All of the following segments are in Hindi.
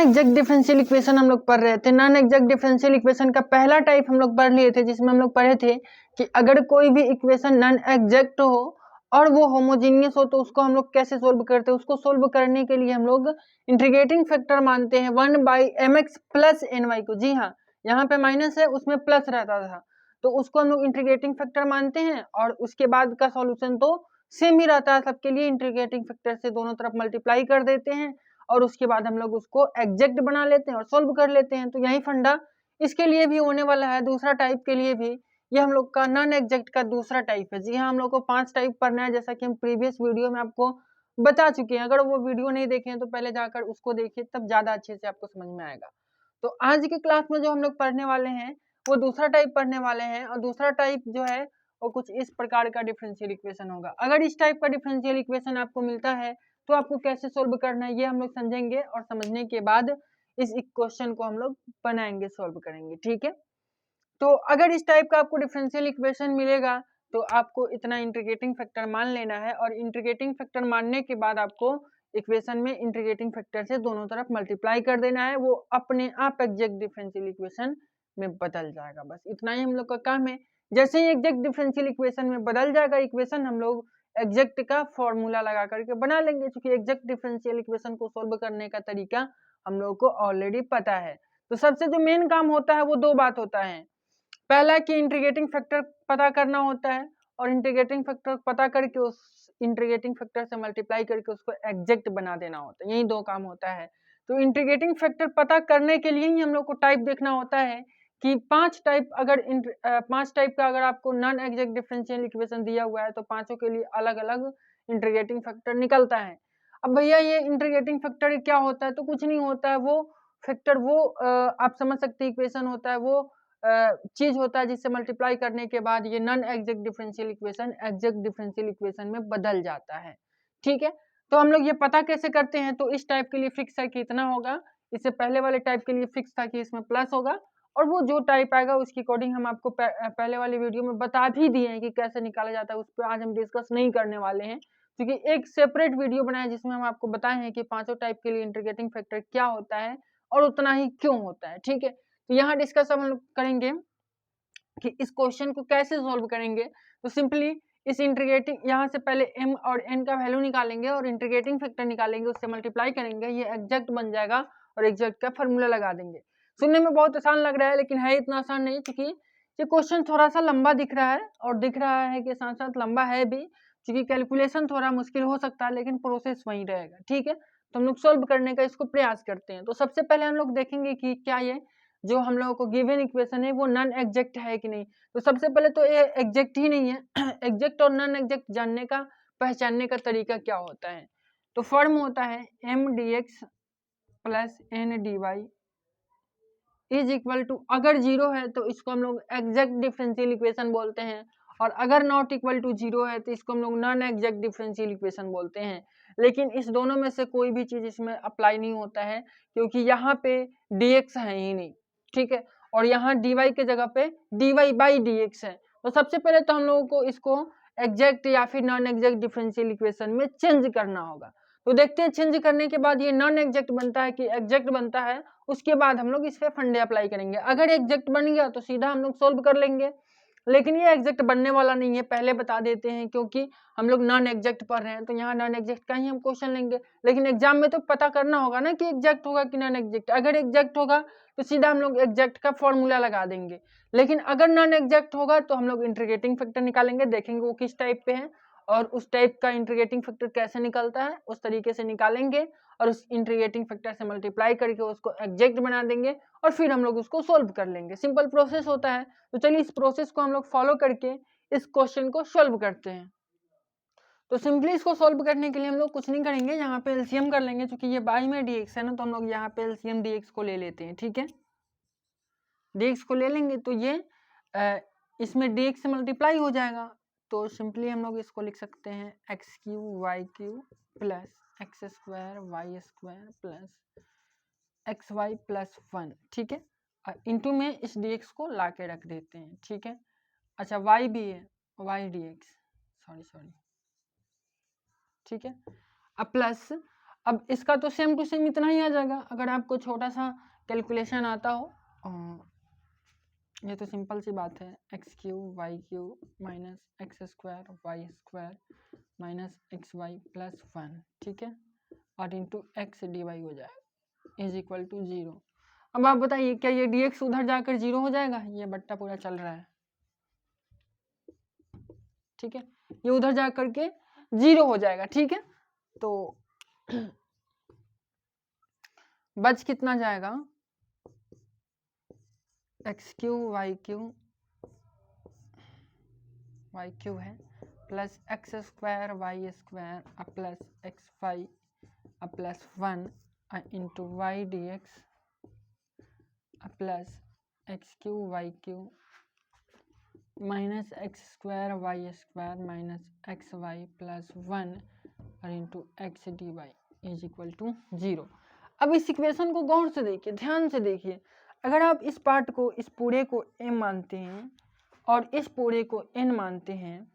एग्जैक्ट डिफरेंशियल इक्वेशन हम लोग पढ़ रहे थे। नॉन एग्जैक्ट डिफरेंशियल इक्वेशन का पहला टाइप हम लोग पढ़ लिए थे, जिसमें हम लोग पढ़े थे कि अगर कोई भी इक्वेशन नॉन एग्जैक्ट हो और वो होमोजीनियस हो तो उसको हम लोग कैसे सोल्व करते हैं। उसको सोल्व करने के लिए हम लोग इंटीग्रेटिंग फैक्टर मानते हैं 1/mx प्लस ny को। जी हाँ, यहाँ पे माइनस है, उसमें प्लस रहता था, तो उसको हम लोग इंटीग्रेटिंग फैक्टर मानते हैं और उसके बाद का सॉल्यूशन तो सेम ही रहता है सबके लिए। इंटीग्रेटिंग फैक्टर से दोनों तरफ मल्टीप्लाई कर देते हैं और उसके बाद हम लोग उसको एग्जैक्ट बना लेते हैं और सोल्व कर लेते हैं। तो यही फंडा इसके लिए भी होने वाला है, दूसरा टाइप के लिए भी। ये हम लोग का नॉन एग्जैक्ट का दूसरा टाइप है। जी हाँ, हम लोग को 5 टाइप पढ़ना है, जैसा कि हम प्रीवियस वीडियो में आपको बता चुके हैं। अगर वो वीडियो नहीं देखे हैं तो पहले जाकर उसको देखिए, तब ज्यादा अच्छे से आपको समझ में आएगा। तो आज के क्लास में जो हम लोग पढ़ने वाले हैं वो दूसरा टाइप पढ़ने वाले हैं, और दूसरा टाइप जो है वो कुछ इस प्रकार का डिफरेंशियल इक्वेशन होगा। अगर इस टाइप का डिफरेंशियल इक्वेशन आपको मिलता है तो आपको कैसे सोल्व करना है ये हम लोग समझेंगे, और समझने के बाद इस इक्वेशन को हम लोग बनाएंगे, सोल्व करेंगे। ठीक है, तो अगर इस टाइप का आपको डिफरेंशियल इक्वेशन मिलेगा तो आपको इतना इंटीग्रेटिंग फैक्टर मान लेना है, और इंटीग्रेटिंग फैक्टर मानने के बाद आपको इक्वेशन में इंटीग्रेटिंग फैक्टर से दोनों तरफ मल्टीप्लाई कर देना है। वो अपने आप एग्जैक्ट डिफरेंशियल इक्वेशन में बदल जाएगा। बस इतना ही हम लोग का काम है। जैसे ही एग्जैक्ट डिफरेंशियल इक्वेशन में बदल जाएगा इक्वेशन, हम लोग एग्जैक्ट का फॉर्मूला लगा करके बना लेंगे, क्योंकि एग्जैक्ट डिफरेंशियल इक्वेशन को सोल्व करने का तरीका हम लोगों को ऑलरेडी पता है। तो सबसे जो मेन काम होता है वो दो बात होता है। पहला कि इंटीग्रेटिंग फैक्टर पता करना होता है, और इंटीग्रेटिंग फैक्टर पता करके उस इंटीग्रेटिंग फैक्टर से मल्टीप्लाई करके उसको एग्जैक्ट बना देना होता है। यही दो काम होता है। तो इंटीग्रेटिंग फैक्टर पता करने के लिए ही हम लोग को टाइप देखना होता है कि 5 टाइप का अगर आपको नॉन एग्जैक्ट डिफरेंशियल इक्वेशन दिया हुआ है तो पांचों के लिए अलग अलग इंटीग्रेटिंग फैक्टर निकलता है। अब भैया ये इंटीग्रेटिंग फैक्टर क्या होता है, तो कुछ नहीं होता है। वो फैक्टर आप समझ सकते हैं इक्वेशन होता है, वो चीज होता है जिससे मल्टीप्लाई करने के बाद ये non exact differential equation exact differential equation में बदल जाता है। ठीक है, तो हम लोग ये पता कैसे करते हैं, तो इस टाइप के लिए फिक्स है कि इतना होगा, इससे पहले वाले टाइप के लिए फिक्स था कि इसमें प्लस होगा, और वो जो टाइप आएगा उसकी अकॉर्डिंग हम आपको पहले वाले वीडियो में बता भी दिए हैं कि कैसे निकाला जाता है। उस पर आज हम डिस्कस नहीं करने वाले हैं, क्योंकि एक सेपरेट वीडियो बनाया जिसमें हम आपको बताए हैं कि पांचों टाइप के लिए इंटीग्रेटिंग फैक्टर क्या होता है और उतना ही क्यों होता है। ठीक है, तो यहाँ डिस्कस हम लोग करेंगे कि इस क्वेश्चन को कैसे सॉल्व करेंगे। तो सिंपली इस इंटीग्रेटिंग यहाँ से पहले m और n का वैल्यू निकालेंगे और इंटीग्रेटिंग फैक्टर निकालेंगे, उससे मल्टीप्लाई करेंगे, ये एग्जैक्ट बन जाएगा और एग्जैक्ट का फॉर्मूला लगा देंगे। सुनने में बहुत आसान लग रहा है, लेकिन है इतना आसान नहीं, क्योंकि ये क्वेश्चन थोड़ा सा लंबा दिख रहा है, और दिख रहा है कि साथ साथ लंबा है भी, क्योंकि कैलकुलेशन थोड़ा मुश्किल हो सकता है, लेकिन प्रोसेस वही रहेगा। ठीक है, तो हम लोग सोल्व करने का इसको प्रयास करते हैं। तो सबसे पहले हम लोग देखेंगे कि क्या ये जो हम लोगों को गिवन इक्वेशन है वो नॉन एग्जैक्ट है कि नहीं। तो सबसे पहले तो ये एग्जैक्ट ही नहीं है। एग्जैक्ट और नॉन एग्जैक्ट जानने का, पहचानने का तरीका क्या होता है, तो फॉर्म होता है m dx plus n dy is equal to, अगर जीरो है तो इसको हम लोग एग्जैक्ट डिफरेंशियल इक्वेशन बोलते हैं, और अगर नॉट इक्वल टू जीरो है तो इसको हम लोग नॉन एग्जैक्ट डिफरेंशियल इक्वेशन बोलते हैं। लेकिन इस दोनों में से कोई भी चीज इसमें अप्लाई नहीं होता है, क्योंकि यहाँ पे dx है ही नहीं। ठीक है, और यहाँ dy के जगह पे dy बाई dx है। तो सबसे पहले तो हम लोगों को इसको एग्जैक्ट या फिर नॉन एग्जैक्ट डिफरेंशियल इक्वेशन में चेंज करना होगा। तो देखते हैं चेंज करने के बाद ये नॉन एग्जैक्ट बनता है कि एग्जैक्ट बनता है, उसके बाद हम लोग इस पे फंडे अप्लाई करेंगे। अगर एग्जैक्ट बन गया तो सीधा हम लोग सोल्व कर लेंगे, लेकिन ये एग्जैक्ट बनने वाला नहीं है, पहले बता देते हैं, क्योंकि हम लोग नॉन एग्जैक्ट पढ़ रहे हैं, तो यहाँ नॉन एग्जैक्ट का ही हम क्वेश्चन लेंगे। लेकिन एग्जाम में तो पता करना होगा ना कि एग्जैक्ट होगा कि नॉन एग्जैक्ट। अगर एग्जैक्ट होगा तो सीधा हम लोग एग्जैक्ट का फॉर्मूला लगा देंगे, लेकिन अगर नॉन एग्जैक्ट होगा तो हम लोग इंटीग्रेटिंग फैक्टर निकालेंगे, देखेंगे वो किस टाइप पे है और उस टाइप का इंटीग्रेटिंग फैक्टर कैसे निकलता है, उस तरीके से निकालेंगे और उस इंटीग्रेटिंग फैक्टर से मल्टीप्लाई करके उसको एग्जैक्ट बना देंगे, और फिर हम लोग उसको सोल्व कर लेंगे। सिंपल प्रोसेस होता है। तो चलिए इस प्रोसेस को हम लोग फॉलो करके इस क्वेश्चन को सोल्व करते हैं। तो सिंपली इसको सोल्व करने के लिए हम लोग कुछ नहीं करेंगे, यहाँ पे एलसीएम कर लेंगे, क्योंकि ये बाई में dx है ना, तो हम लोग यहाँ पे एलसीएम dx को ले लेते हैं। ठीक है, dx को ले लेंगे तो ये इसमें dx से मल्टीप्लाई हो जाएगा, तो सिंपली हम लोग इसको लिख सकते हैं x cube y cube plus x square y square plus x Y plus 1। ठीक है, इंटू में इस dx को ला के रख देते हैं। ठीक है, अच्छा y भी है, y dx, सॉरी। ठीक है, अब प्लस अब इसका तो सेम टू सेम इतना ही आ जाएगा अगर आपको छोटा सा कैलकुलेशन आता हो। ये तो सिंपल सी बात है, x cube y cube minus x square y square minus x Y plus 1, ठीक है, और इंटू एक्स डी वाई हो जाएगा इज इक्वल टू 0। अब आप बताइए क्या ये डी एक्स उधर जाकर 0 हो जाएगा? ये बट्टा पूरा चल रहा है, ठीक है, ये उधर जाकर के 0 हो जाएगा, ठीक है। तो बच कितना जाएगा, एक्स क्यू वाई क्यू है plus x square y square plus x Y plus 1 into y d x plus x cube y cube minus x square y square minus x Y plus 1 और into x d y is equal to 0। अब इस इक्वेशन को गौर से देखिए, ध्यान से देखिए, अगर आप इस पार्ट को, इस पूरे को m मानते हैं और इस पूरे को n मानते हैं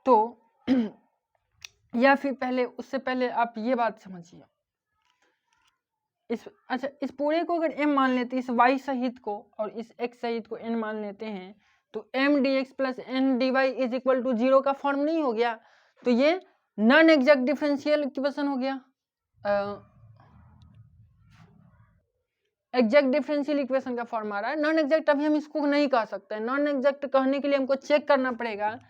तो या फिर पहले, उससे पहले आप ये बात समझिए, इस पूरे को अगर m मान लेते हैं, इस y सहित को और इस x सहित को n मान लेते हैं तो m dx plus n dy is equal to 0 का फॉर्म नहीं हो गया? तो ये नॉन एग्जैक्ट डिफरेंशियल इक्वेशन हो गया। एग्जैक्ट डिफरेंशियल इक्वेशन का फॉर्म आ रहा है, नॉन एग्जैक्ट अभी हम इसको नहीं कह सकते। नॉन एग्जैक्ट कहने के लिए हमको चेक करना पड़ेगा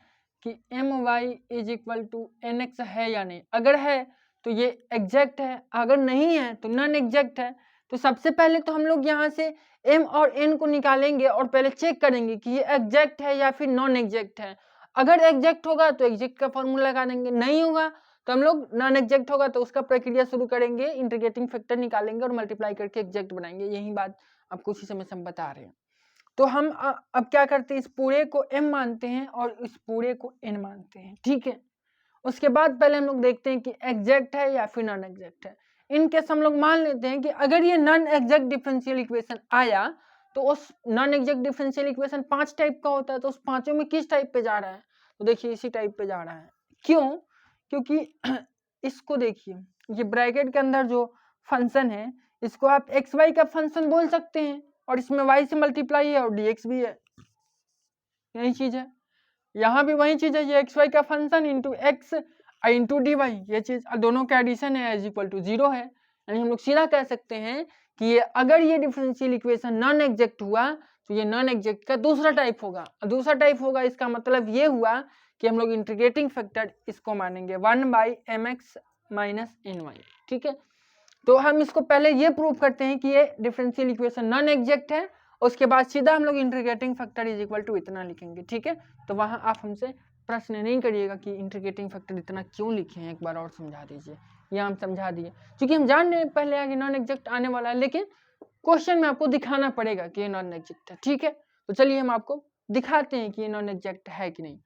कि m y is equal to N x है या नहीं। अगर है तो ये एग्जैक्ट है, अगर नहीं है तो नॉन एग्जैक्ट है। तो सबसे पहले तो हम लोग यहाँ से m और n को निकालेंगे और पहले चेक करेंगे कि ये एग्जैक्ट है या फिर नॉन एग्जैक्ट है। अगर एग्जैक्ट होगा तो एग्जैक्ट का फॉर्मूला लगा देंगे, नहीं होगा तो हम लोग नॉन एग्जैक्ट होगा तो उसका प्रक्रिया शुरू करेंगे, इंटीग्रेटिंग फैक्टर निकालेंगे और मल्टीप्लाई करके एग्जैक्ट बनाएंगे। यही बात आपको उसी समय से हम बता रहे हैं। तो हम अब क्या करते हैं, इस पूरे को m मानते हैं और इस पूरे को n मानते हैं, ठीक है। उसके बाद पहले हम लोग देखते हैं कि एग्जैक्ट है या फिर नॉन एग्जैक्ट है। इन केस हम लोग मान लेते हैं कि अगर ये नॉन एग्जैक्ट डिफरेंशियल इक्वेशन आया तो उस non exact differential equation 5 type का होता है, तो उस पांचों में किस टाइप पे जा रहा है? तो देखिए इसी टाइप पे जा रहा है। क्यों? क्योंकि इसको देखिए, ये ब्रैकेट के अंदर जो फंक्शन है इसको आप एक्स वाई का फंक्शन बोल सकते हैं और इसमें वाई से मल्टीप्लाई है और dx भी है, यही चीज है। यहाँ भी वही चीज है, ये एक्स वाई का function into x into d y, ये चीज दोनों का एडिशन है इज इक्वल टू 0 है। यानी हम लोग सीधा कह सकते हैं कि ये अगर ये डिफरेंशियल इक्वेशन नॉन एग्जैक्ट हुआ तो ये नॉन एग्जैक्ट का दूसरा टाइप होगा। दूसरा टाइप होगा इसका मतलब ये हुआ कि हम लोग इंटीग्रेटिंग फैक्टर इसको मानेंगे 1/mx माइनस ny, ठीक है। तो हम इसको पहले ये प्रूव करते हैं कि ये डिफरेंशियल इक्वेशन नॉन एग्जैक्ट है, उसके बाद सीधा हम लोग integrating factor is equal to इतना लिखेंगे, ठीक है। तो वहां आप हमसे प्रश्न नहीं करिएगा कि इंटीग्रेटिंग फैक्टर इतना क्यों लिखे हैं, एक बार और समझा दीजिए। यह हम समझा दिए क्योंकि हम जान रहे हैं पहले आगे नॉन एग्जैक्ट आने वाला है, लेकिन क्वेश्चन में आपको दिखाना पड़ेगा कि ये नॉन एग्जैक्ट है, ठीक है। तो चलिए हम आपको दिखाते हैं कि ये नॉन एग्जैक्ट है कि नहीं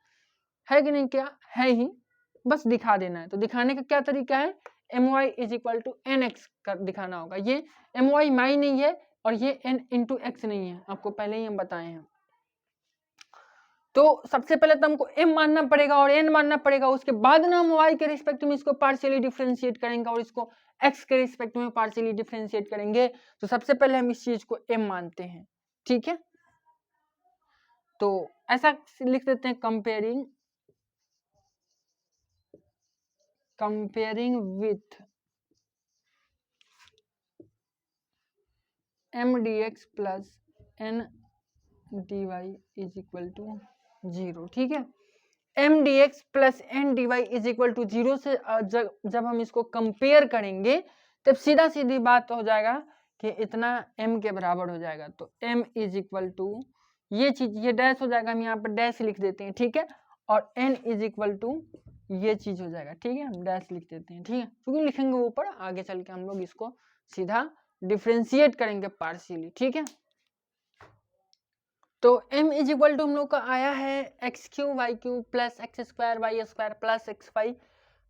है, कि नहीं, क्या है ही, बस दिखा देना है। तो दिखाने का क्या तरीका है, m y is equal to N x कर दिखाना होगा। ये एम वाई माई नहीं है और ये एन इंटू एक्स नहीं है, आपको पहले ही हम बताए हैं। तो सबसे पहले तो हमको m मानना पड़ेगा और n मानना पड़ेगा, उसके बाद ना हम y के रिस्पेक्ट में इसको पार्शियली डिफरेंशिएट करेंगे और इसको x के रिस्पेक्ट में पार्शियली डिफरेंशिएट करेंगे। तो सबसे पहले हम इस चीज को m मानते हैं, ठीक है। तो ऐसा लिख देते हैं, comparing with m dx plus n dy is equal to 0, ठीक है। m dx plus n dy is equal to 0 से जब हम इसको कंपेयर करेंगे तब सीधा सीधी बात हो जाएगा कि इतना m के बराबर हो जाएगा। तो m इज इक्वल टू ये चीज, ये डैश हो जाएगा, हम यहाँ पर डैश लिख देते हैं, ठीक है। और n इज इक्वल टू ये चीज हो जाएगा, ठीक है, हम डैश लिख देते हैं, ठीक है, क्योंकि लिखेंगे ऊपर, आगे चल के हम लोग इसको सीधा डिफरेंशिएट करेंगे पार्शियली, ठीक है। तो m इज इक्वल टू हम लोग का आया है x cube y cube plus x square y square plus x Y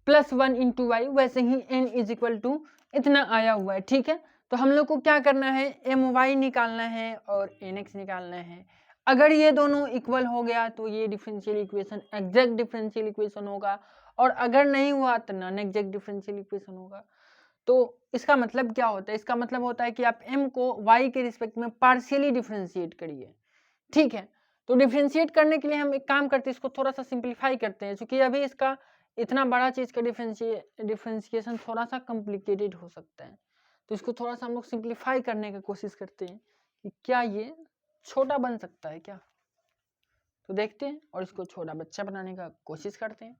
plus 1 into y, वैसे ही n इज इक्वल टू इतना आया हुआ है, ठीक है। तो हम लोग को क्या करना है, एम वाई निकालना है और एन एक्स निकालना है। अगर ये दोनों इक्वल हो गया तो ये differential equation exact differential equation होगा, और अगर नहीं हुआ तो नॉन एग्जैक्ट डिफरेंशियल इक्वेशन होगा। तो इसका मतलब क्या होता है, इसका मतलब होता है कि आप m को y के रिस्पेक्ट में पार्शियली डिफरेंशिएट करिए, ठीक है। तो डिफरेंशिएट करने के लिए हम एक काम करते हैं, इसको थोड़ा सा सिंप्लीफाई करते हैं, क्योंकि अभी इसका इतना बड़ा चीज का डिफरेंशिएशन थोड़ा सा कॉम्प्लिकेटेड हो सकता है। तो इसको थोड़ा सा हम लोग सिंप्लीफाई करने की कोशिश करते हैं कि क्या ये छोटा बन सकता है क्या। तो देखते हैं और इसको छोटा बच्चा बनाने का कोशिश करते हैं।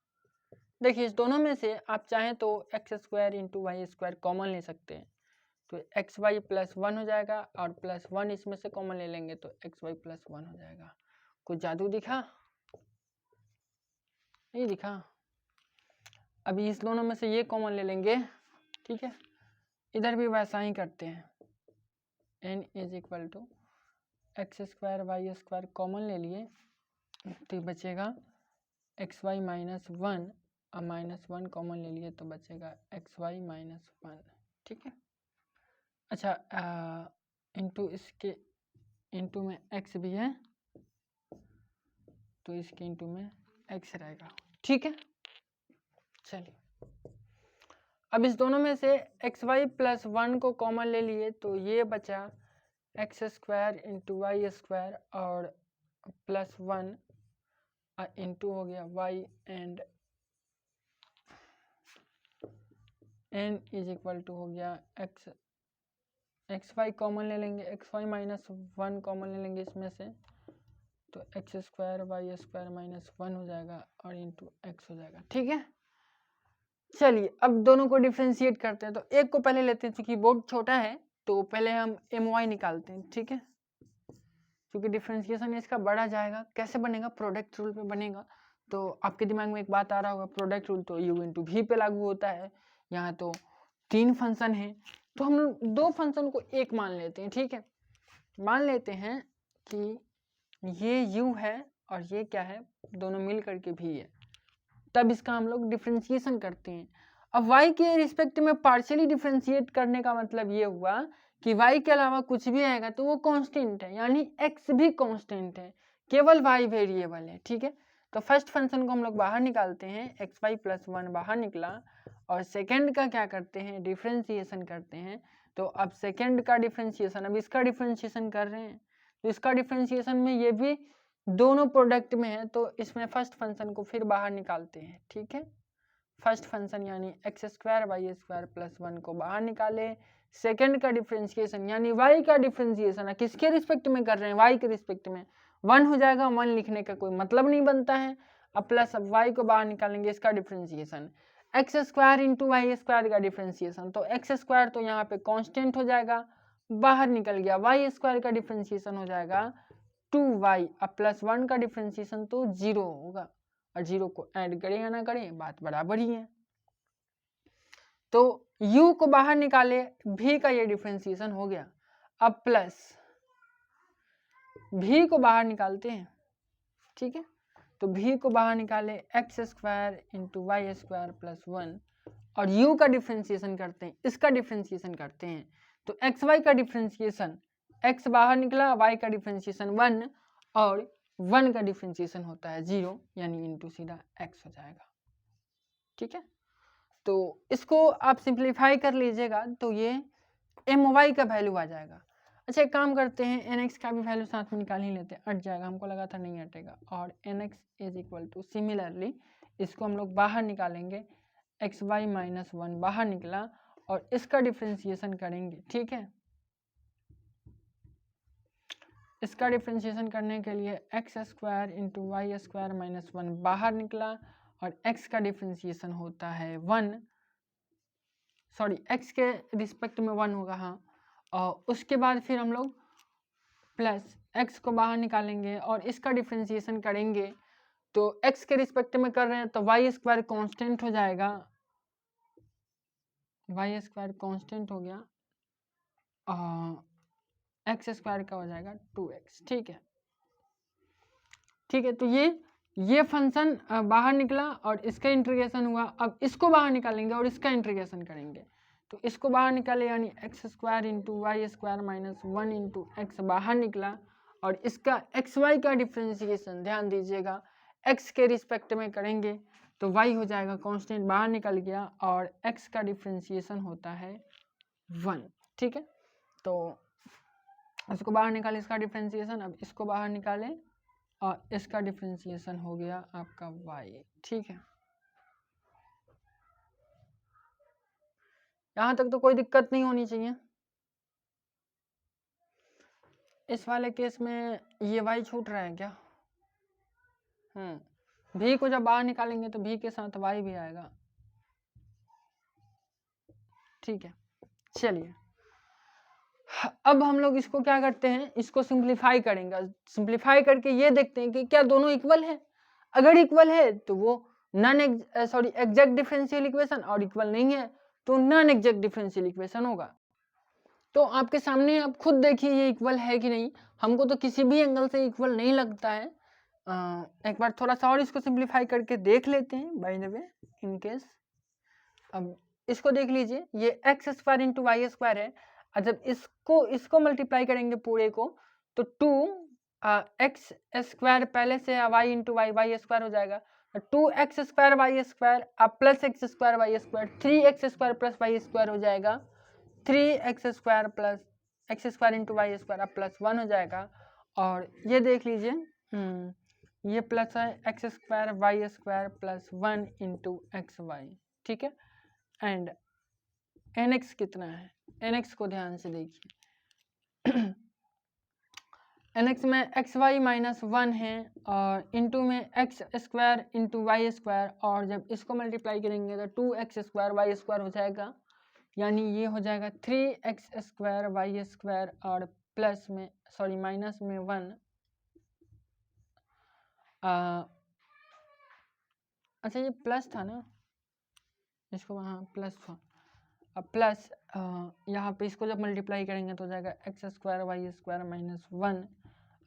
देखिए इस दोनों में से आप चाहें तो x square into Y square common ले सकते हैं, तो एक्स वाई प्लस 1 हो जाएगा, और प्लस 1 इसमें से कॉमन ले लेंगे तो एक्स वाई प्लस 1 हो जाएगा। कुछ जादू दिखा? नहीं दिखा। अभी इस दोनों में से ये कॉमन ले लेंगे, ठीक है। इधर भी वैसा ही करते हैं, n is equal to x square y square common ले लिए, तो बचेगा एक्स वाई माइनस 1, और माइनस 1 कॉमन ले लिए तो बचेगा एक्स वाई माइनस 1, ठीक है। अच्छा इंटू इसके इंटू में x भी है, तो इसके इंटू में x रहेगा, ठीक है। चलिए अब इस दोनों में से एक्स वाई प्लस 1 को कॉमन ले लिए, तो ये बचा x square into Y square और प्लस 1 इंटू हो गया y, and n is equal to हो गया एक्स वाई कॉमन ले लेंगे, एक्स वाई माइनस 1 कॉमन ले लेंगे इसमें से, तो x square y square minus 1 हो जाएगा और इंटू एक्स हो जाएगा, ठीक है। चलिए अब दोनों को डिफ्रेंशिएट करते हैं, तो एक को पहले लेते हैं, क्योंकि बहुत छोटा है तो पहले हम एम वाई निकालते हैं, ठीक है। क्योंकि डिफ्रेंशिएशन इसका बढ़ा जाएगा, कैसे बनेगा, प्रोडक्ट रूल पे बनेगा। तो आपके दिमाग में एक बात आ रहा होगा, प्रोडक्ट रूल तो यू इंटू भी पे लागू होता है, यहाँ तो 3 फंक्शन है, तो हम 2 फंक्शन को एक मान लेते हैं, ठीक है। मान लेते हैं कि ये u है और ये क्या है, दोनों मिल करके भी है, तब इसका हम लोग डिफ्रेंशिएशन करते हैं। अब y के रिस्पेक्ट में पार्शियली डिफ्रेंशिएट करने का मतलब ये हुआ कि y के अलावा कुछ भी आएगा तो वो कांस्टेंट है, यानी x भी कांस्टेंट है, केवल y वेरिएबल है, ठीक है। तो फर्स्ट फंक्शन को हम लोग बाहर निकालते हैं, एक्स वाई प्लस 1 बाहर निकला, और सेकेंड का क्या करते हैं, डिफ्रेंशिएशन करते हैं। तो अब सेकेंड का डिफ्रेंशिएशन, अब इसका डिफ्रेंशिएशन कर रहे हैं, तो इसका डिफ्रेंशिएशन में ये भी दोनों प्रोडक्ट में है, तो इसमें फर्स्ट फंक्शन को फिर बाहर निकालते हैं, ठीक है। फर्स्ट फंक्शन यानी x square y square plus 1 को बाहर निकाले, सेकेंड का डिफ्रेंशिएशन यानी y का डिफ्रेंशिएशन है, किसके रिस्पेक्ट में कर रहे हैं, y के रिस्पेक्ट में, 1 हो जाएगा, 1 लिखने का कोई मतलब नहीं बनता है। अब प्लस अब y को बाहर निकालेंगे, इसका differentiation, x square into Y square का डिफ्रेंशिएशन, तो एक्स स्क्वायर तो यहाँ पे कांस्टेंट हो जाएगा, बाहर निकल गया, वाई स्क्वायर का डिफ्रेंशिएशन हो जाएगा 2y, अब प्लस 1 का डिफ्रेंशिएशन तो 0 होगा, और 0 को ऐड करें या ना करें बात बराबर ही है। तो u को बाहर निकाले, v का ये डिफ्रेंशिएशन हो गया, अब प्लस v को बाहर निकालते हैं, ठीक है। तो v को बाहर निकाले, x square into Y square plus 1, और u का डिफ्रेंशिएशन करते हैं, इसका डिफ्रेंशिएशन करते हैं, तो एक्स वाई का डिफ्रेंशिएशन, x बाहर निकला, y का डिफ्रेंशिएशन 1, और 1 का डिफ्रेंशिएशन होता है 0, यानी इंटू सीधा x हो जाएगा, ठीक है। तो इसको आप सिंप्लीफाई कर लीजिएगा तो ये my का वैल्यू आ जाएगा। अच्छा एक काम करते हैं, nx का भी वैल्यू साथ में निकाल ही लेते हैं, अट जाएगा, हमको लगा था नहीं अटेगा, और nx is equal two similarly इसको हम लोग बाहर निकालेंगे, एक्स वाई माइनस 1 बाहर निकला, और इसका डिफ्रेंशिएशन करेंगे, ठीक है। इसका डिफ्रेंशिएशन करने के लिए x square into Y square minus 1 बाहर निकला, और x का डिफ्रेंशिएशन होता है 1, सॉरी x के रिस्पेक्ट में 1 होगा, हाँ। और उसके बाद फिर हम लोग प्लस x को बाहर निकालेंगे और इसका डिफ्रेंशिएशन करेंगे, तो x के रिस्पेक्ट में कर रहे हैं तो वाई स्क्वायर कॉन्स्टेंट हो जाएगा, वाई स्क्वायर कॉन्स्टेंट हो गया, एक्स स्क्वायर का हो जाएगा 2x, ठीक है, ठीक है। तो ये फंक्शन बाहर निकला और इसका इंटीग्रेशन हुआ, अब इसको बाहर निकालेंगे और इसका इंटीग्रेशन करेंगे, तो इसको बाहर निकाले यानी x square into Y square minus 1 into x बाहर निकला, और इसका एक्स वाई का डिफ्रेंशिएशन ध्यान दीजिएगा x के रिस्पेक्ट में करेंगे, तो y हो जाएगा कांस्टेंट, बाहर निकल गया, और x का डिफ्रेंशिएशन होता है 1। ठीक है, तो इसको बाहर निकाले, इसका डिफ्रेंशिएशन, अब इसको बाहर निकाले और इसका डिफ्रेंशिएशन हो गया आपका y। ठीक है, यहाँ तक तो कोई दिक्कत नहीं होनी चाहिए। इस वाले केस में ये y छूट रहा है क्या? v को जब बाहर निकालेंगे तो v के साथ y भी आएगा। ठीक है, चलिए अब हम लोग इसको क्या करते हैं, इसको सिंप्लीफाई करेंगे। सिंप्लीफाई करके ये देखते हैं कि क्या दोनों इक्वल है। अगर इक्वल है तो वो एग्जैक्ट डिफरेंशियल इक्वेशन, और इक्वल नहीं है तो नॉन एग्जैक्ट डिफरेंशियल इक्वेशन होगा। तो आपके सामने आप खुद देखिए ये इक्वल है कि नहीं। हमको तो किसी भी एंगल से इक्वल नहीं लगता है। एक बार थोड़ा सा और इसको सिंप्लीफाई करके देख लेते हैं by the way, in case. अब इसको देख लीजिए, ये x square into Y square है, और जब इसको मल्टीप्लाई करेंगे पूरे को तो 2x स्क्वायर पहले से वाई इंटू वाई स्क्वायर हो जाएगा, 2x square y square plus x square y square, 3x square plus y square हो जाएगा, 3x square plus x square into Y square plus 1 हो जाएगा। और ये देख लीजिए, ये प्लस है x square y square plus 1 into x y. ठीक है, एंड nx कितना है, nx को ध्यान से देखिए। nx में एक्स वाई माइनस 1 है, और इंटू में x square into Y square, और जब इसको मल्टीप्लाई करेंगे तो 2x स्क्वायर वाई स्क्वायर हो जाएगा, यानी ये हो जाएगा 3x स्क्वायर वाई स्क्वायर, और प्लस में माइनस में 1। अच्छा ये प्लस था ना, इसको वहाँ प्लस था, अब प्लस यहाँ पे इसको जब मल्टीप्लाई करेंगे तो हो जाएगा x square y square minus 1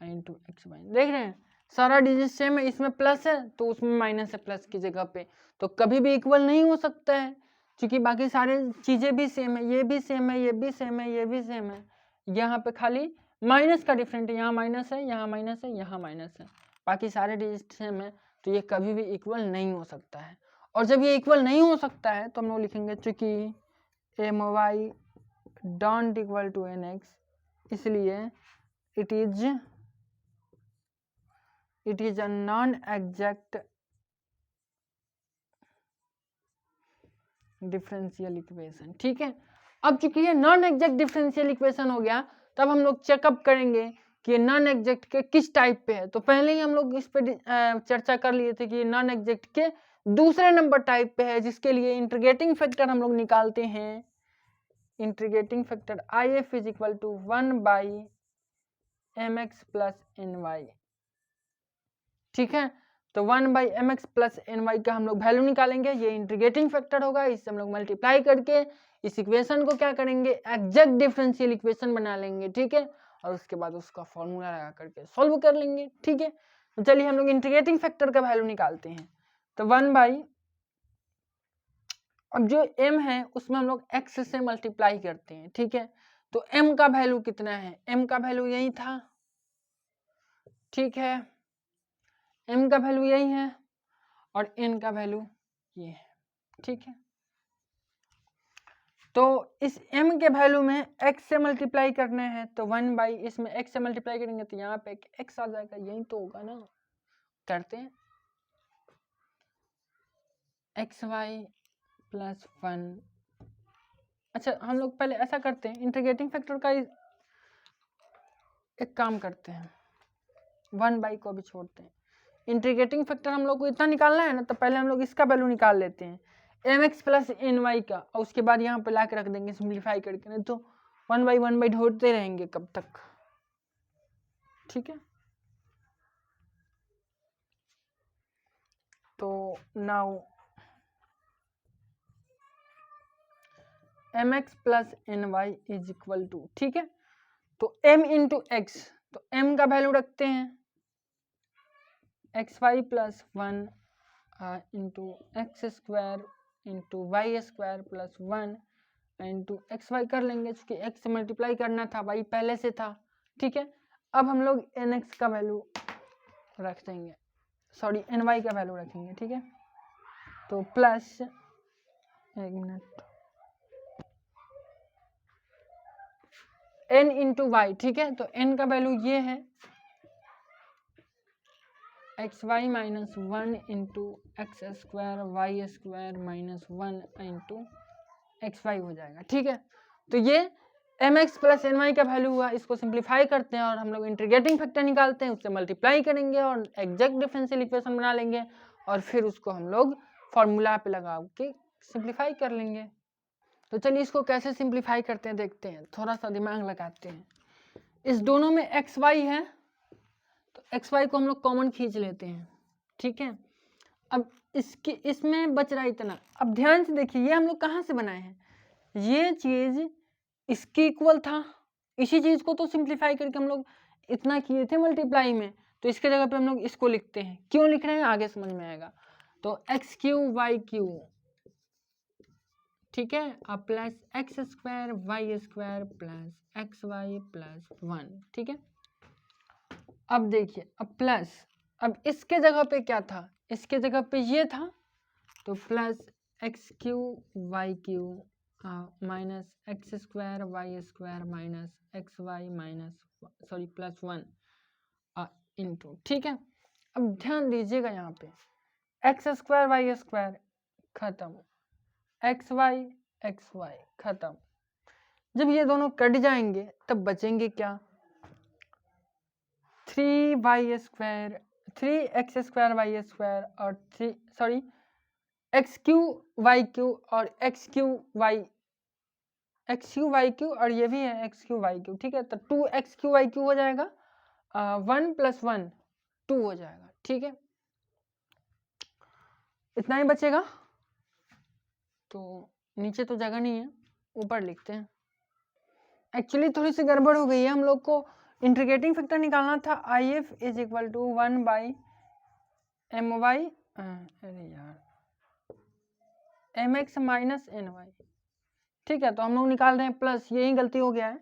into x y. देख रहे हैं सारा डिजिट सेम है, इसमें प्लस है तो उसमें माइनस है प्लस की जगह पे, तो कभी भी इक्वल नहीं हो सकता है, क्योंकि बाकी सारे चीज़ें भी सेम है, ये भी सेम है, ये भी सेम है, ये भी सेम है। यहाँ पे खाली माइनस का डिफरेंट है, यहाँ माइनस है, यहाँ माइनस है, यहाँ माइनस है, बाकी सारे डिजिट सेम है, तो ये कभी भी इक्वल नहीं हो सकता है। और जब ये इक्वल नहीं हो सकता है तो हम लोग लिखेंगे चूंकि M Y don't equal to N X, इसलिए it is a non exact differential equation. ठीक है, अब चूंकि ये नॉन एग्जैक्ट डिफरेंशियल इक्वेशन हो गया, तब हम लोग चेकअप करेंगे कि ये नॉन एग्जैक्ट के किस टाइप पे है। तो पहले ही हम लोग इस पे चर्चा कर लिए थे कि नॉन एग्जैक्ट के दूसरे नंबर टाइप पे है, जिसके लिए इंटीग्रेटिंग फैक्टर हम लोग निकालते हैं। Integrating factor I F is equal to 1/mx plus N y. ठीक है, तो 1/mx प्लस एन वाई का हम लोग वैल्यू निकालेंगे, ये इंटीग्रेटिंग फैक्टर होगा, इससे हम लोग मल्टीप्लाई करके इस इक्वेशन को क्या करेंगे, एग्जैक्ट डिफरेंशियल इक्वेशन बना लेंगे। ठीक है, और उसके बाद उसका फॉर्मूला लगा करके सॉल्व कर लेंगे। ठीक है, तो चलिए हम लोग इंटीग्रेटिंग फैक्टर का वैल्यू निकालते हैं। तो 1 अब जो m है उसमें हम लोग x से मल्टीप्लाई करते हैं। ठीक है, तो m का वैल्यू कितना है, m का वैल्यू यही था। ठीक है, m का वैल्यू यही है, और n का वैल्यू ये है। ठीक है, तो इस m के वैल्यू में x से मल्टीप्लाई करना है, तो 1 इसमें x से मल्टीप्लाई करेंगे तो यहाँ पे x आ जाएगा, यही तो होगा ना। करते हैं एक्स वाई प्लस 1। अच्छा हम लोग पहले ऐसा करते हैं, इंटीग्रेटिंग फैक्टर का एक काम करते हैं, 1 को भी छोड़ते हैं। इंटीग्रेटिंग फैक्टर हम लोग को इतना निकालना है ना, तो पहले हम लोग इसका वैल्यू निकाल लेते हैं mx प्लस एन वाई का, और उसके बाद यहाँ पे ला के रख देंगे सिंप्लीफाई करके, नहीं तो 1/1 ढूंढते रहेंगे कब तक। ठीक है, तो now mx plus N y is equal to, ठीक है, तो m इंटू एक्स, तो m का वैल्यू रखते हैं x Y plus 1 into x square into Y square plus 1 into x y कर लेंगे, क्योंकि x से मल्टीप्लाई करना था, y पहले से था। ठीक है, अब हम लोग nx का वैल्यू रख देंगे, सॉरी ny का वैल्यू रखेंगे। ठीक है, तो प्लस, एक मिनट, n इंटू वाई, ठीक है। तो n का वैल्यू ये है x y minus 1 into x square y square minus 1 into x y हो जाएगा, ठीक है। तो ये m x plus N Y का वैल्यू हुआ। इसको सिंप्लीफाई करते हैं और हम लोग इंटीग्रेटिंग फैक्टर निकालते हैं, उससे मल्टीप्लाई करेंगे और एग्जैक्ट डिफरेंशियल इक्वेशन बना लेंगे और फिर उसको हम लोग फॉर्मूला पे लगा के सिंप्लीफाई कर लेंगे। तो चलिए इसको कैसे सिंप्लीफाई करते हैं देखते हैं, थोड़ा सा दिमाग लगाते हैं। इस दोनों में एक्स वाई है तो एक्स वाई को हम लोग कॉमन खींच लेते हैं, ठीक है। अब इसमें बच रहा इतना। अब ध्यान से देखिए ये हम लोग कहाँ से बनाए हैं, ये चीज इसके इक्वल था, इसी चीज को तो सिंप्लीफाई करके हम लोग इतना किए थे मल्टीप्लाई में, तो इसके जगह पे हम लोग इसको लिखते हैं। क्यों लिख रहे हैं आगे समझ में आएगा। तो एक्स क्यू वाई क्यू, ठीक है, अब plus x square y square plus x Y plus 1, ठीक है। अब देखिए, अब प्लस, अब इसके जगह पे क्या था, इसके जगह पे ये था, तो plus x cube y cube minus x square y square minus x y minus sorry plus 1 into, ठीक है। अब ध्यान दीजिएगा यहाँ पे एक्स स्क्वायर वाई स्क्वायर खत्म, एक्स वाई खत्म। जब ये दोनों कट जाएंगे तब बचेंगे क्या, 3y square, 3x square y square और 3 sorry x cube y cube और एक्स क्यू वाई क्यू और ये भी है एक्स क्यू वाई क्यू, ठीक है। तो 2x क्यू वाई क्यू हो जाएगा, 1 + 1 2 हो जाएगा, ठीक है। इतना ही बचेगा। तो नीचे तो जगह नहीं है, ऊपर लिखते हैं। एक्चुअली थोड़ी सी गड़बड़ हो गई है, हम लोग को इंटीग्रेटिंग फैक्टर निकालना था I F is equal to 1/my, अरे यार, mx माइनस एन वाई, ठीक है। तो हम लोग निकाल रहे हैं प्लस, यही गलती हो गया है,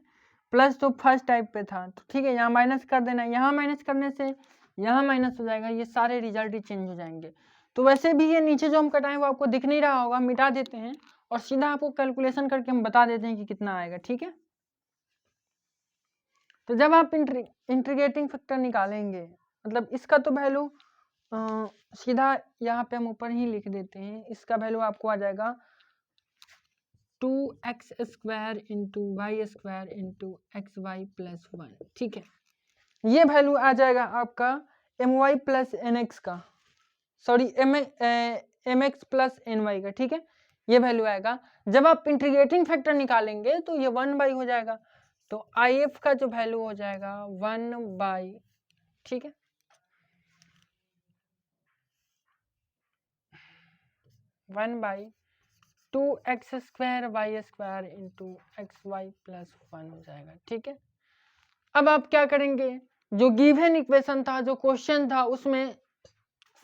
प्लस तो फर्स्ट टाइप पे था, तो ठीक है यहाँ माइनस कर देना, यहाँ माइनस करने से यहाँ माइनस हो जाएगा, ये सारे रिजल्ट ही चेंज हो जाएंगे। तो वैसे भी ये नीचे जो हम कटाएं वो आपको दिख नहीं रहा होगा, मिटा देते हैं और सीधा आपको कैलकुलेशन करके हम बता देते हैं कि कितना आएगा, ठीक है। तो जब आप इंटीग्रेटिंग फैक्टर निकालेंगे, मतलब इसका तो वैल्यू सीधा यहाँ पे हम ऊपर ही लिख देते हैं, इसका वैल्यू आपको आ जाएगा 2x square into Y square into x Y plus 1, ठीक है। ये वैल्यू आ जाएगा आपका M Y plus N X का, sorry M x plus N Y का, ठीक है। ये वैल्यू आएगा। जब आप इंटीग्रेटिंग फैक्टर निकालेंगे तो ये 1/, हो जाएगा। तो आई एफ का जो वैल्यू हो जाएगा 1/, ठीक है, 1/2x square y square into x Y plus 1 हो जाएगा, ठीक है। अब आप क्या करेंगे, जो गिवन इक्वेशन था, जो क्वेश्चन था, उसमें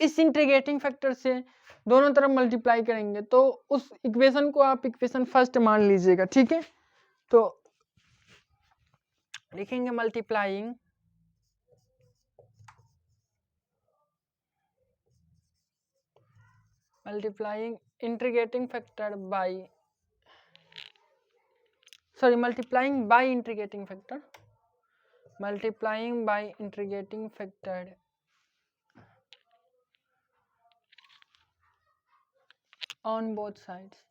इस इंटीग्रेटिंग फैक्टर से दोनों तरफ मल्टीप्लाई करेंगे, तो उस इक्वेशन को आप इक्वेशन फर्स्ट मान लीजिएगा, ठीक है। तो लिखेंगे multiplying integrating factor by, sorry multiplying by integrating factor, multiplying by integrating factor on both sides,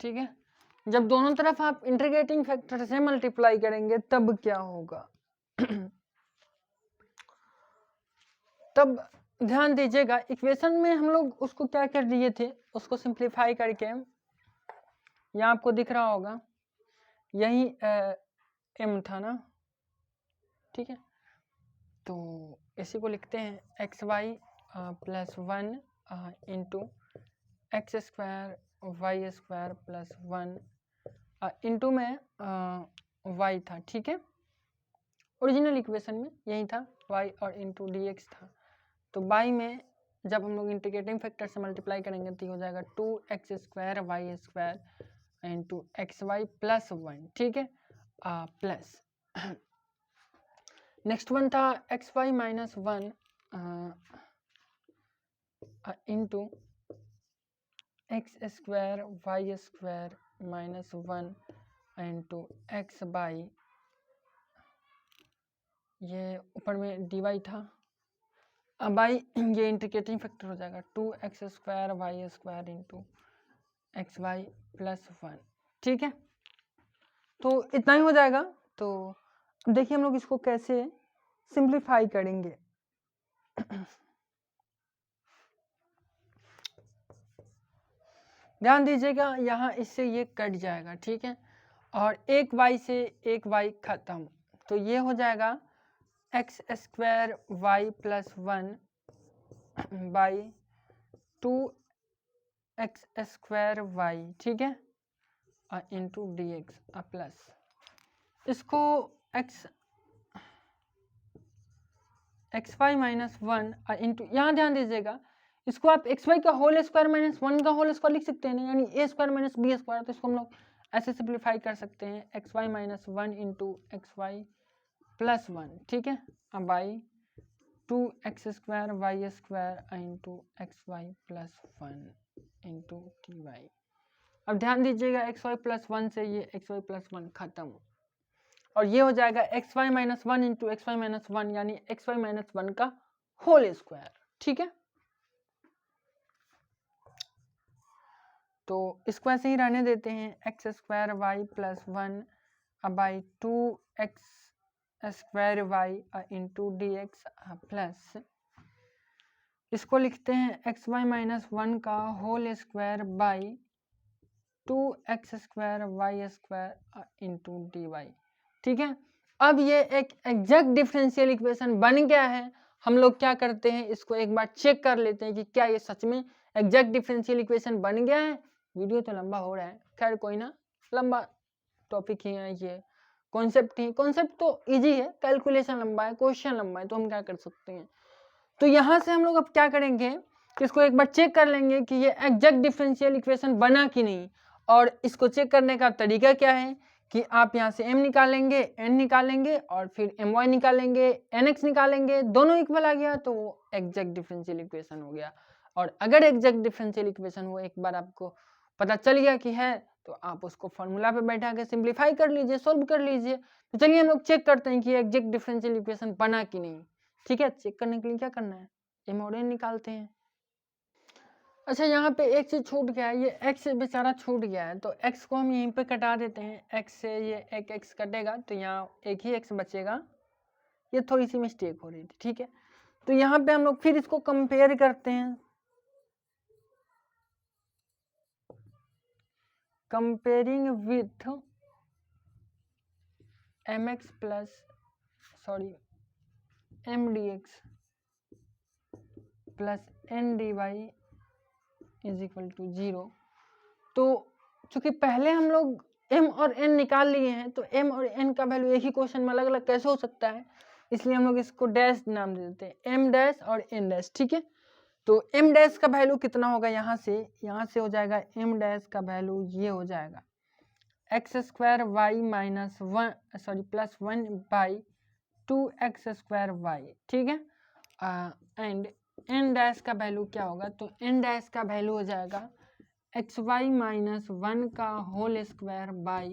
ठीक है। जब दोनों तरफ आप इंटीग्रेटिंग फैक्टर से मल्टीप्लाई करेंगे तब क्या होगा तब ध्यान दीजिएगा, इक्वेशन में हम लोग उसको क्या कर दिए थे, उसको सिंप्लीफाई करके, यहाँ आपको दिख रहा होगा यही m था ना, ठीक है। तो इसी को लिखते हैं x Y plus 1 into x square y square plus 1 into में y था, ठीक है। ओरिजिनल इक्वेशन में यही था y और इंटू dx था। तो y में जब हम लोग इंटीग्रेटिंग फैक्टर से मल्टीप्लाई करेंगे तो हो जाएगा 2x square y square into x Y plus 1, ठीक है, प्लस नेक्स्ट वन था x y minus 1 into x square y square minus 1 into x by, ये ऊपर में डी वाई था, अब बाई ये इंटीग्रेटिंग फैक्टर हो जाएगा 2x square y square into x Y plus 1। ठीक है, तो इतना ही हो जाएगा। तो देखिए हम लोग इसको कैसे सिंप्लीफाई करेंगे। ध्यान दीजिएगा, यहाँ इससे ये कट जाएगा, ठीक है, और एक y से एक y खत्म, तो ये हो जाएगा x square y plus 1 by 2x square y, ठीक है, इंटू डी एक्स प्लस इसको एक्स वाई माइनस 1 इंटू, यहाँ ध्यान दीजिएगा इसको आप एक्स वाई का होल स्क्वायर माइनस 1 का होल स्क्वायर लिख सकते हैं ना, यानी a square minus b square, तो इसको हम लोग ऐसे सिंप्लीफाई कर सकते हैं x y minus 1 into x Y plus 1, ठीक है, अब by 2x square y square into x Y plus 1 into t y. अब ध्यान दीजिएगा एक्स वाई प्लस 1 से ये एक्स वाई प्लस 1 खत्म, और ये हो जाएगा x y minus 1 into x y minus 1, यानी एक्स वाई माइनस 1 का होल स्क्वायर, ठीक है। तो इसको ऐसे ही रहने देते हैं x square y plus 1 by 2x square y into d x plus इसको लिखते हैं एक्स वाई माइनस 1 का whole square by 2x square y square into d y, ठीक है। अब ये एक एग्जैक्ट डिफरेंशियल इक्वेशन बन गया है। हम लोग क्या करते हैं, इसको एक बार चेक कर लेते हैं कि क्या ये सच में एग्जैक्ट डिफरेंशियल इक्वेशन बन गया है। वीडियो तो लंबा हो रहा है, खैर कोई ना, लंबा टॉपिक ही है, ये कॉन्सेप्ट ही, कॉन्सेप्ट तो इजी है, कैलकुलेशन लंबा है, क्वेश्चन लंबा है, तो हम क्या कर सकते हैं। तो यहाँ से हम लोग अब क्या करेंगे, इसको एक बार चेक कर लेंगे कि ये एग्जैक्ट डिफरेंशियल इक्वेशन बना कि नहीं। और इसको चेक करने का तरीका क्या है कि आप यहाँ से m निकालेंगे, n निकालेंगे और फिर my निकालेंगे, nx निकालेंगे, दोनों इक्वल आ गया तो वो एग्जैक्ट डिफरेंशियल इक्वेशन हो गया। और अगर एग्जैक्ट डिफरेंशियल इक्वेशन वो एक बार आपको पता चल गया कि है, तो आप उसको फॉर्मूला पे बैठा के सिंप्लीफाई कर लीजिए, सोल्व कर लीजिए। तो चलिए हम लोग चेक करते हैं कि एग्जैक्ट डिफरेंशियल इक्वेशन बना कि नहीं। ठीक है, चेक करने के लिए क्या करना है, m और n निकालते हैं। अच्छा, यहाँ पे एक चीज छूट गया है, ये x बेचारा छूट गया है, तो x को हम यहीं पे कटा देते हैं, x से ये एक x कटेगा तो यहाँ एक ही x बचेगा। ये थोड़ी सी मिस्टेक हो रही थी, ठीक है। तो यहाँ पे हम लोग फिर इसको कंपेयर करते हैं, comparing with mx plus m dx plus n dy is equal to 0। तो चूंकि पहले हम लोग m और n निकाल लिए हैं, तो m और n का वैल्यू एक ही क्वेश्चन में अलग अलग कैसे हो सकता है, इसलिए हम लोग इसको डैश नाम दे देते हैं, m डैश और n डैश, ठीक है। तो m डैश का वैल्यू कितना होगा, यहाँ से हो जाएगा m डैश का वैल्यू ये हो जाएगा x square y minus 1 plus 1 by 2x square y, ठीक है। एंड n डैश का वैल्यू क्या होगा, तो n डैश का वैल्यू हो जाएगा एक्स वाई माइनस 1 का whole square by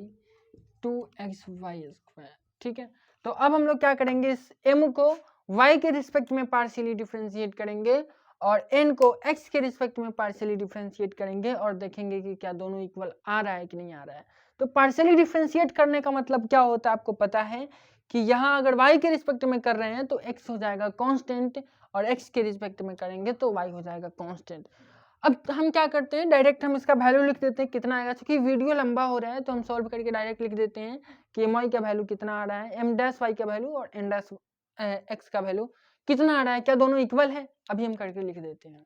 2x y square, ठीक है। तो अब हम लोग क्या करेंगे, इस m को y के रिस्पेक्ट में पार्शियली डिफरेंशिएट करेंगे और n को x के रिस्पेक्ट में पार्शियली डिफरेंशिएट करेंगे और देखेंगे कि क्या दोनों इक्वल आ रहा है कि नहीं आ रहा है। तो पार्शियली डिफरेंशिएट करने का मतलब क्या होता है, आपको पता है कि यहाँ अगर y के रिस्पेक्ट में कर रहे हैं तो x हो जाएगा कांस्टेंट और x के रिस्पेक्ट में करेंगे तो y हो जाएगा कांस्टेंट। अब हम क्या करते हैं, डायरेक्ट हम इसका वैल्यू लिख देते हैं कितना आएगा, क्योंकि वीडियो लंबा हो रहा है तो हम सॉल्व करके डायरेक्ट लिख देते हैं कि एम वाई का वैल्यू कितना आ रहा है, एम डैश वाई का वैल्यू और एन डैश एक्स का वैल्यू कितना आ रहा है, क्या दोनों इक्वल है, अभी हम करके लिख देते हैं।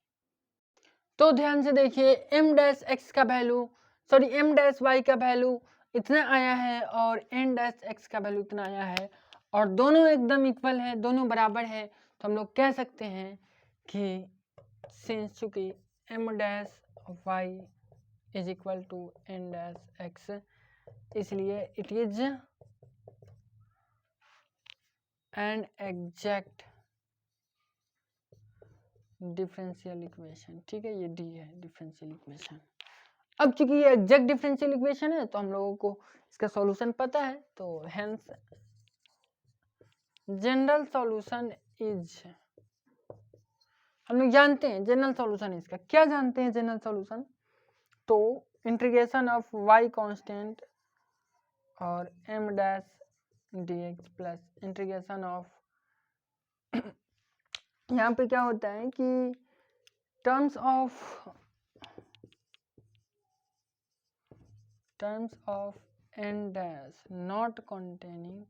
तो ध्यान से देखिए, एम डैश एक्स का वैल्यू एम डैश वाई का वैल्यू इतना आया है और एन डैश एक्स का वैल्यू इतना आया है और दोनों एकदम इक्वल है, दोनों बराबर है, तो हम लोग कह सकते हैं कि सिंस चूंकि m dash y is equal to n dash x, इसलिए it is an exact differential equation, ठीक है, ये डी है डिफरेंशियल इक्वेशन। अब चूंकि ये एग्जैक्ट डिफरेंशियल इक्वेशन है तो हम लोगों को इसका सॉल्यूशन पता है, तो हेंस जनरल सॉल्यूशन इज, हम लोग जानते हैं जनरल सॉल्यूशन इसका, क्या जानते हैं जनरल सॉल्यूशन, तो इंटीग्रेशन ऑफ y कांस्टेंट और m dash dx plus integration of यहाँ पे क्या होता है कि terms of n dash not containing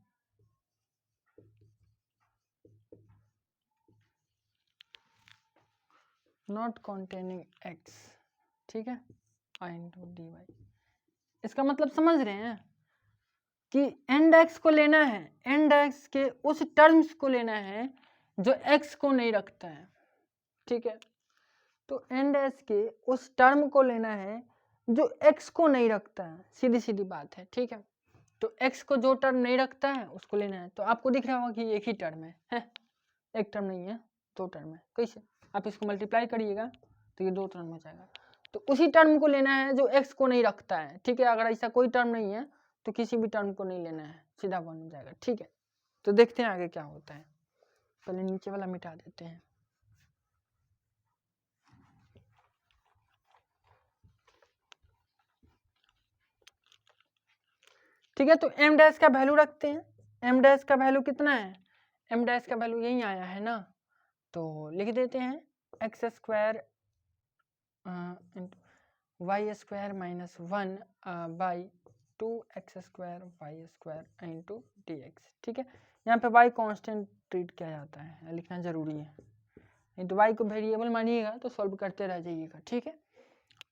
x, ठीक है, i इंटू डी वाई। इसका मतलब समझ रहे हैं कि n डैश को लेना है, n डैश के उस टर्म्स को लेना है जो x को नहीं रखता है, ठीक है, तो n डैश के उस टर्म को लेना है जो x को नहीं रखता है, सीधी सीधी बात है, ठीक है, तो x को जो टर्म नहीं रखता है उसको लेना है। तो आपको दिख रहा होगा कि एक ही टर्म है? एक टर्म नहीं है, दो टर्म है। कैसे? आप इसको मल्टीप्लाई करिएगा तो ये दो टर्म हो जाएगा, तो उसी टर्म को लेना है जो x को नहीं रखता है, ठीक है, अगर ऐसा कोई टर्म नहीं है तो किसी भी टर्म को नहीं लेना है, सीधा बन जाएगा, ठीक है। तो देखते हैं आगे क्या होता है, पहले नीचे वाला मिटा देते हैं। ठीक है, तो m डैश का वैल्यू रखते हैं। m डैश का वैल्यू कितना है? m डैश का वैल्यू यही आया है ना, तो लिख देते हैं x square y square minus 1 by 2x square y square into d x, ठीक है। यहाँ पे y कांस्टेंट ट्रीट किया जाता है, लिखना जरूरी है, नहीं तो y को वेरिएबल मानिएगा तो सॉल्व करते रह जाइएगा, ठीक है।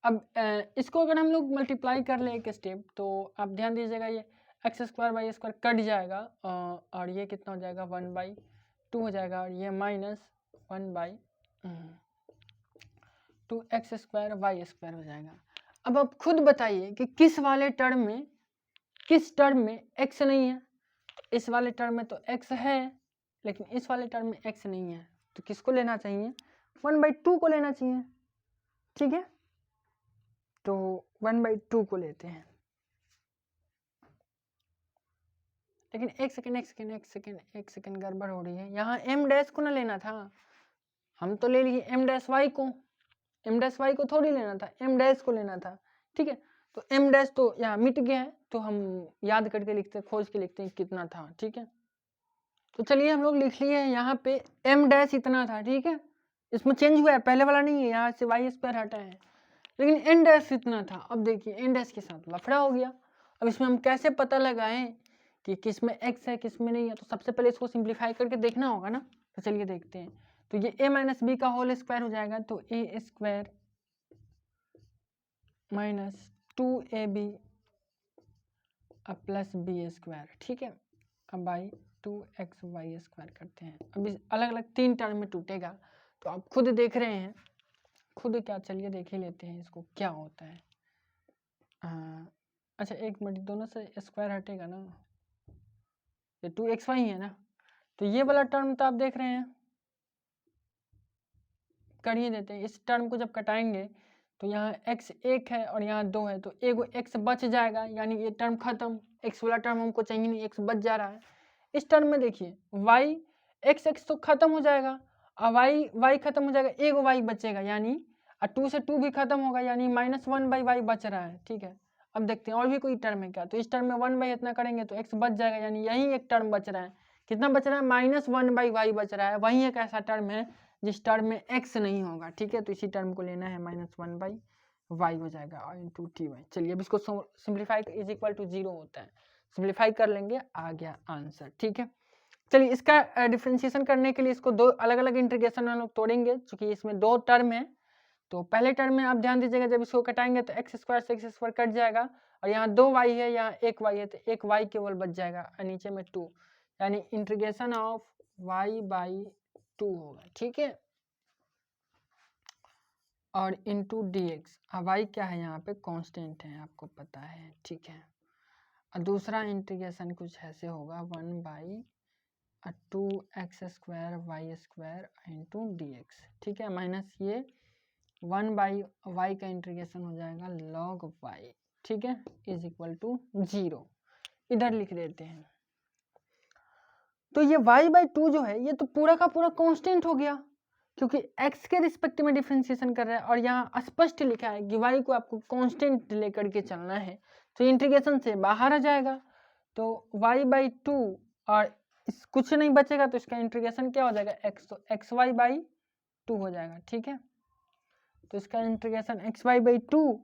अब इसको अगर हम लोग मल्टीप्लाई कर ले एक स्टेप, तो आप ध्यान दीजिएगा ये x square y square cut जाएगा और ये कितना हो जाएगा 1/2 हो जाएगा, और ये minus 1/2x square y square हो जाएगा। अब आप खुद बताइए कि किस वाले टर्म में x नहीं है। इस वाले टर्म में तो x है, लेकिन इस वाले टर्म में x नहीं है, तो किसको लेना चाहिए? 1/2 को लेना चाहिए, ठीक है, तो 1/2 को लेते हैं। लेकिन एक सेकंड गड़बड़ हो रही है, यहाँ m डैश को ना लेना था, हम तो ले लिए m डैश y को, m डैश y को थोड़ी लेना था, m डैश को लेना था, ठीक है। तो m डैश तो यहाँ मिट गया है, तो हम याद करके लिखते हैं, खोज के लिखते हैं कितना था, ठीक है। तो चलिए हम लोग लिख लिए यहाँ पे m डैश इतना था, ठीक है, इसमें चेंज हुआ है, पहले वाला नहीं है, यहाँ से वाई स्क्वायर हटा है, लेकिन n डैश इतना था। अब देखिए n डैश के साथ लफड़ा हो गया। अब इसमें हम कैसे पता लगाएं कि किस में x है किस में नहीं है? तो सबसे पहले इसको सिंप्लीफाई करके देखना होगा ना, तो चलिए देखते हैं। तो ये a माइनस बी का होल स्क्वायर हो जाएगा, तो a square minus 2ab plus b square, ठीक है, अब बाई 2x वाई स्क्वायर करते हैं। अब इस अलग अलग तीन टर्म में टूटेगा, तो आप खुद देख रहे हैं, खुद क्या, चलिए देख ही लेते हैं इसको क्या होता है। अच्छा एक मिनट, दोनों से स्क्वायर हटेगा ना, ये 2xy है ना, तो ये वाला टर्म तो आप देख रहे हैं, कर ही देते हैं। इस टर्म को जब कटाएंगे तो यहाँ x 1 है और यहाँ 2 है, तो एगो x बच जाएगा, यानी ये टर्म खत्म, x वाला टर्म हमको चाहिए नहीं, x बच जा रहा है। इस टर्म में देखिए y x तो खत्म हो जाएगा और y खत्म हो जाएगा, एगो y बचेगा, यानी 2 से 2 भी खत्म होगा, यानी -1/y बच रहा है, ठीक है। अब देखते हैं और भी कोई टर्म है क्या, तो इस टर्म में 1/, इतना करेंगे तो x बच जाएगा, यानी यही एक टर्म बच रहा है। कितना बच रहा है? -1/y बच रहा है। वही एक ऐसा टर्म है जिस टर्म में x नहीं होगा, ठीक है, तो इसी टर्म को लेना है, -1/y हो जाएगा इंटू टी वाई। चलिए अब इसको सिंप्लीफाई इज इक्वल टू 0 होता है, सिंप्लीफाई कर लेंगे, आ गया आंसर, ठीक है। चलिए इसका डिफरेंशिएशन करने के लिए इसको दो अलग अलग इंटीग्रेशन में हम लोग तोड़ेंगे, क्योंकि इसमें दो टर्म है। तो पहले टर्म में आप ध्यान दीजिएगा, जब इसको कटाएंगे तो x स्क्वायर से x स्क्वायर कट जाएगा, और यहाँ 2y है, यहाँ 1y है, तो 1y केवल बच जाएगा, और नीचे में 2, यानी इंटीग्रेशन ऑफ y/2 होगा, ठीक है, और इंटू डी एक्स। y क्या है यहाँ पे? कांस्टेंट है, आपको पता है, ठीक है। और दूसरा इंटीग्रेशन कुछ ऐसे होगा 1/2 2x² इंटू dx, ठीक है, माइनस ये 1/y का इंटीग्रेशन हो जाएगा log y, ठीक है, इज इक्वल टू 0। इधर लिख देते हैं। तो ये y/2 जो है ये तो पूरा का पूरा कांस्टेंट हो गया, क्योंकि x के रिस्पेक्ट में डिफरेंशिएशन कर रहा है और यहाँ स्पष्ट लिखा है कि y को आपको कांस्टेंट लेकर के चलना है, तो इंटीग्रेशन से बाहर आ जाएगा। तो y/2 और कुछ नहीं बचेगा तो इसका इंटीग्रेशन क्या हो जाएगा x, तो xy/2 हो जाएगा, ठीक है। तो इसका इंटीग्रेशन xy/2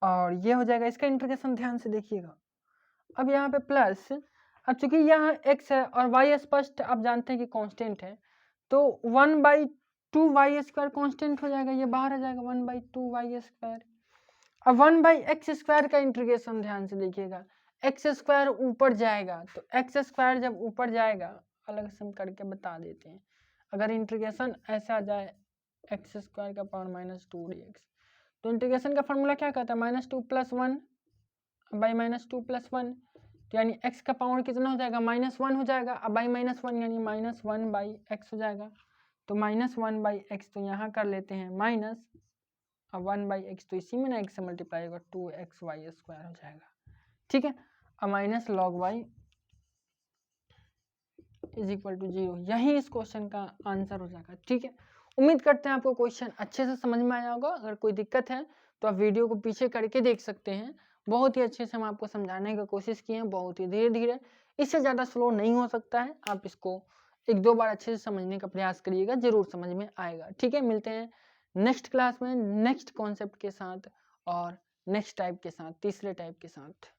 और ये हो जाएगा इसका इंटीग्रेशन, ध्यान से देखिएगा। अब यहाँ पे प्लस, अब चूंकि यहाँ x है और y स्पष्ट आप जानते हैं कि कांस्टेंट है, तो 1/2y² कांस्टेंट हो जाएगा, ये बाहर आ जाएगा 1/2y²। अब 1/x² का इंटीग्रेशन ध्यान से देखिएगा, x² ऊपर जाएगा, तो x² जब ऊपर जाएगा, अलग से हम करके बता देते हैं, अगर इंटीग्रेशन ऐसा जाए x² का पावर -2 dx, तो इंटीग्रेशन का फॉर्मूला क्या कहता है, -2 + 1 बाई -2 + 1, तो यानी x का पावर कितना हो जाएगा, -1 हो जाएगा। अब बाई -1 यानी -1/x हो जाएगा, तो -1/x तो यहाँ कर लेते हैं माइनस, अब 1/x तो इसी में ना x से मल्टीप्लाई होगा, 2xy² हो जाएगा, ठीक है। अब minus log y is equal to 0, यही इस क्वेश्चन का आंसर हो जाएगा, ठीक है। उम्मीद करते हैं आपको क्वेश्चन अच्छे से समझ में आया होगा। अगर कोई दिक्कत है तो आप वीडियो को पीछे करके देख सकते हैं, बहुत ही अच्छे से हम आपको समझाने की कोशिश किए हैं, बहुत ही धीरे धीरे, इससे ज़्यादा स्लो नहीं हो सकता है। आप इसको 1-2 बार अच्छे से समझने का प्रयास करिएगा, जरूर समझ में आएगा, ठीक है। मिलते हैं नेक्स्ट क्लास में नेक्स्ट कॉन्सेप्ट के साथ और नेक्स्ट टाइप के साथ, तीसरे टाइप के साथ।